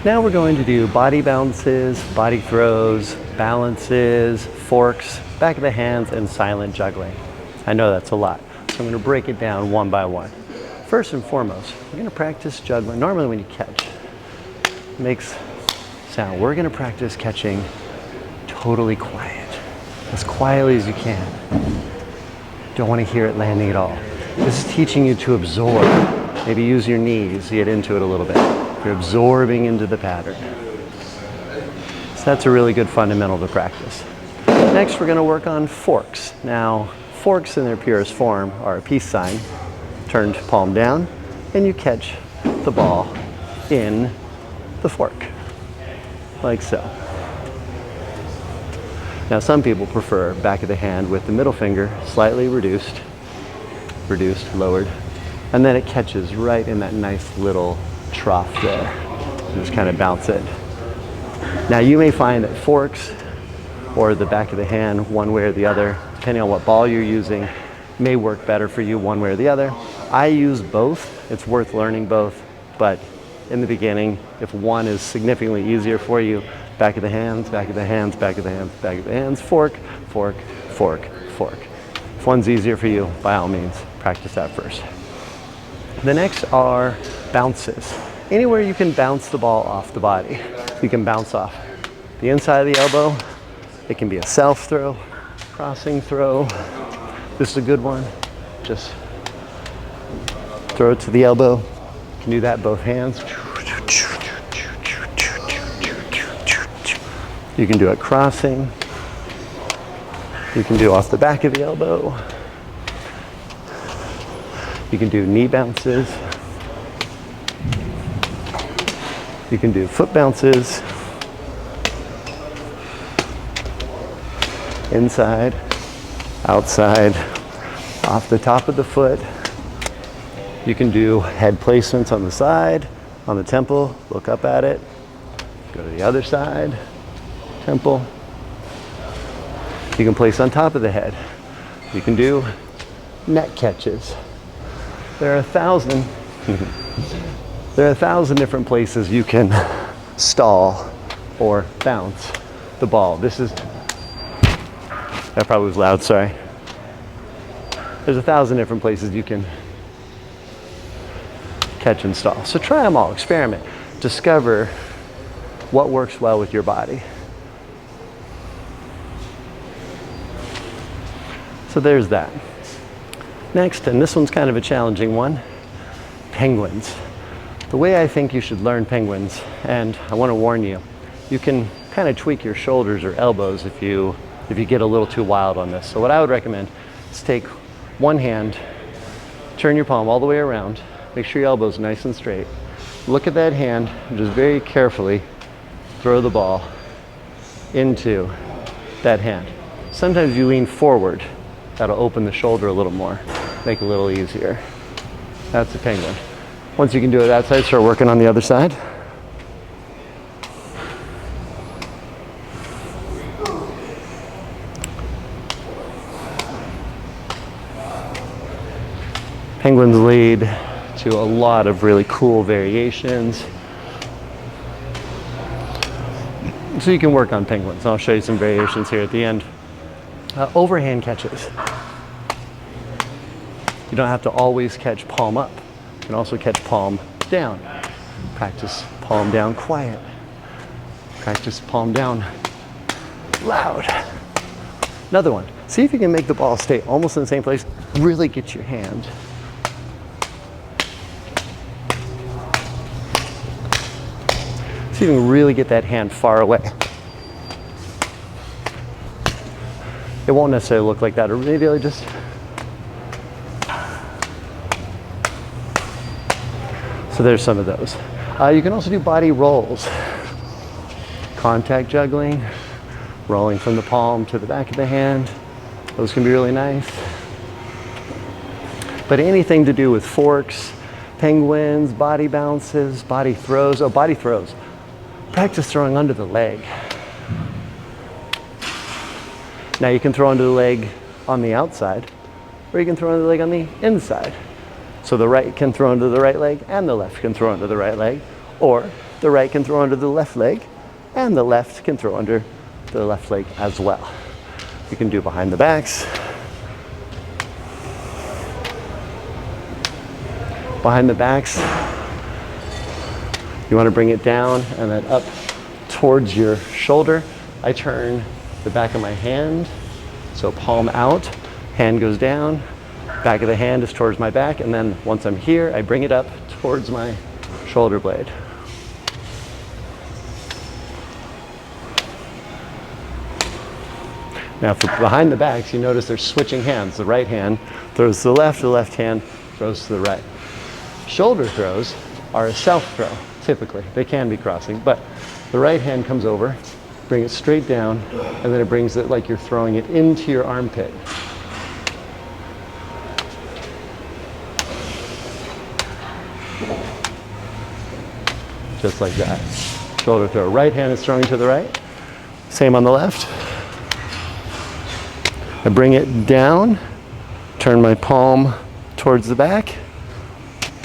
Now we're going to do body bounces, body throws, balances, forks, back of the hands, and silent juggling. I know that's a lot, so I'm going to break it down one by one. First and foremost, we're going to practice juggling. Normally when you catch, it makes sound. We're going to practice catching totally quiet, as quietly as you can. Don't want to hear it landing at all. This is teaching you to absorb. Maybe use your knees, get into it a little bit. You're absorbing into the pattern. So that's a really good fundamental to practice. Next, we're going to work on forks. Now, forks in their purest form are a peace sign, turned palm down, and you catch the ball in the fork, like so. Now, some people prefer back of the hand with the middle finger slightly reduced, lowered, and then it catches right in that nice little trough there. Just kind of bounce it. Now you may find that forks or the back of the hand, one way or the other, depending on what ball you're using, may work better for you one way or the other. I use both. It's worth learning both, but in the beginning, if one is significantly easier for you, back of the hands, back of the hands, back of the hands, back of the hands, fork, fork, fork, fork. If one's easier for you, by all means, practice that first. The next are bounces. Anywhere you can bounce the ball off the body. You can bounce off the inside of the elbow. It can be a self throw, crossing throw. This is a good one. Just throw it to the elbow. You can do that both hands. You can do it crossing. You can do off the back of the elbow. You can do knee bounces. You can do foot bounces. Inside, outside, off the top of the foot. You can do head placements on the side, on the temple, look up at it. Go to the other side, temple. You can place on top of the head. You can do neck catches. There are 1,000 different places you can stall or bounce the ball. That probably was loud, sorry. There's 1,000 different places you can catch and stall. So try them all, experiment, discover what works well with your body. So there's that. Next, and this one's kind of a challenging one, penguins. The way I think you should learn penguins, and I want to warn you, you can kind of tweak your shoulders or elbows if you get a little too wild on this. So what I would recommend is take one hand, turn your palm all the way around, make sure your elbow's nice and straight. Look at that hand, and just very carefully throw the ball into that hand. Sometimes you lean forward. That'll open the shoulder a little more, make it a little easier. That's a penguin. Once you can do it that side, start working on the other side. Penguins lead to a lot of really cool variations. So you can work on penguins. I'll show you some variations here at the end. Overhand catches. You don't have to always catch palm up. You can also catch palm down. Practice palm down quiet. Practice palm down loud. Another one. See if you can make the ball stay almost in the same place. Really get your hand. See if you can really get that hand far away. It won't necessarily look like that, or maybe I'll just so there's some of those. You can also do body rolls. Contact juggling, rolling from the palm to the back of the hand. Those can be really nice. But anything to do with forks, penguins, body bounces, body throws. Oh, body throws. Practice throwing under the leg. Now you can throw under the leg on the outside, or you can throw under the leg on the inside. So the right can throw under the right leg and the left can throw under the right leg, or the right can throw under the left leg, and the left can throw under the left leg as well. You can do behind the backs. Behind the backs, you want to bring it down and then up towards your shoulder. I turn the back of my hand, so palm out, hand goes down, back of the hand is towards my back, and then once I'm here, I bring it up towards my shoulder blade. Now for behind the backs, you notice they're switching hands. The right hand throws to the left hand throws to the right. Shoulder throws are a self throw, typically. They can be crossing, but the right hand comes over, bring it straight down, and then it brings it like you're throwing it into your armpit. Just like that. Shoulder throw. Right hand is throwing to the right. Same on the left. I bring it down, turn my palm towards the back,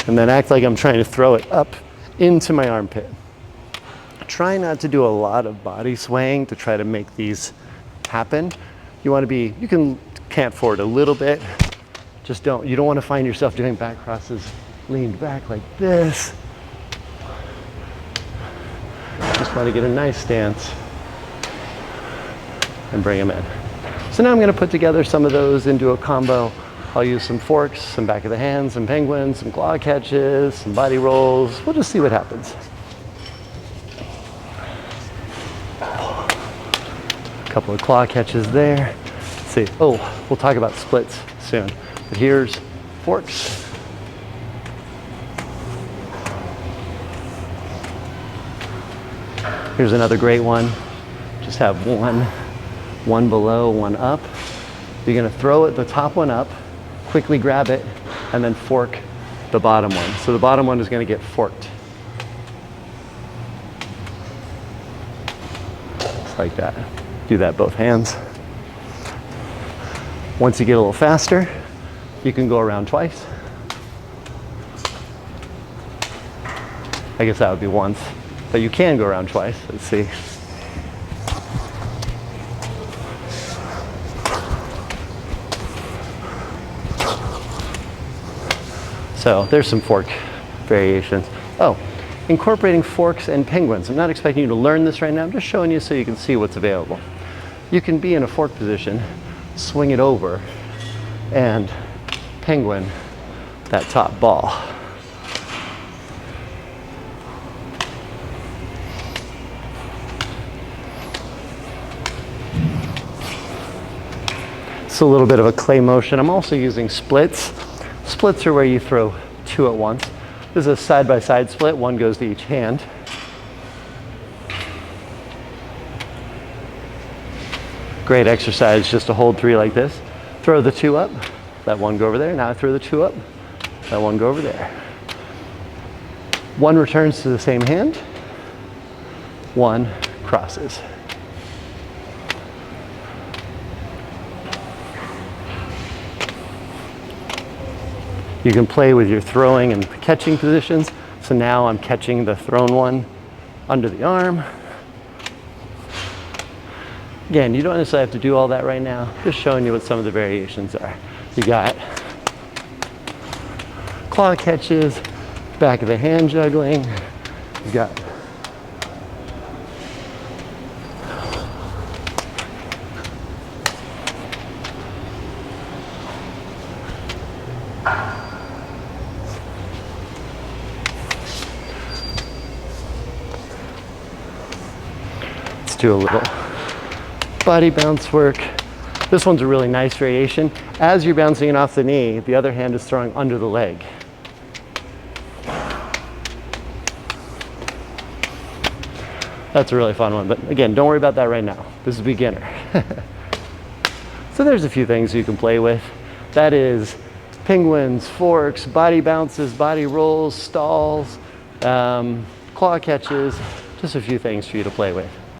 and then act like I'm trying to throw it up into my armpit. Try not to do a lot of body swaying to try to make these happen. You want to be, you can cant forward a little bit, just you don't want to find yourself doing back crosses leaned back like this. Just want to get a nice stance and bring them in. So now I'm going to put together some of those into a combo. I'll use some forks, some back of the hands, some penguins, some claw catches, some body rolls. We'll just see what happens. A couple of claw catches there. Let's see. Oh, we'll talk about splits soon. But here's forks. Here's another great one. Just have one below, one up. You're gonna throw it, the top one up, quickly grab it, and then fork the bottom one. So the bottom one is gonna get forked. Just like that. Do that both hands. Once you get a little faster, you can go around twice. I guess that would be once, but you can go around twice. Let's see. So there's some fork variations. Oh, incorporating forks and penguins. I'm not expecting you to learn this right now. I'm just showing you so you can see what's available. You can be in a fork position, swing it over, and penguin that top ball. It's a little bit of a clay motion. I'm also using splits. Splits are where you throw two at once. This is a side-by-side split. One goes to each hand. Great exercise just to hold three like this. Throw the two up. Let one go over there. Now I throw the two up. Let one go over there. One returns to the same hand. One crosses. You can play with your throwing and catching positions. So now I'm catching the thrown one under the arm. Again, you don't necessarily have to do all that right now. Just showing you what some of the variations are. You got claw catches, back of the hand juggling. You got do a little body bounce work. This one's a really nice variation. As you're bouncing it off the knee, the other hand is throwing under the leg. That's a really fun one, but again, don't worry about that right now. This is beginner. So there's a few things you can play with. That is penguins, forks, body bounces, body rolls, stalls, claw catches, just a few things for you to play with.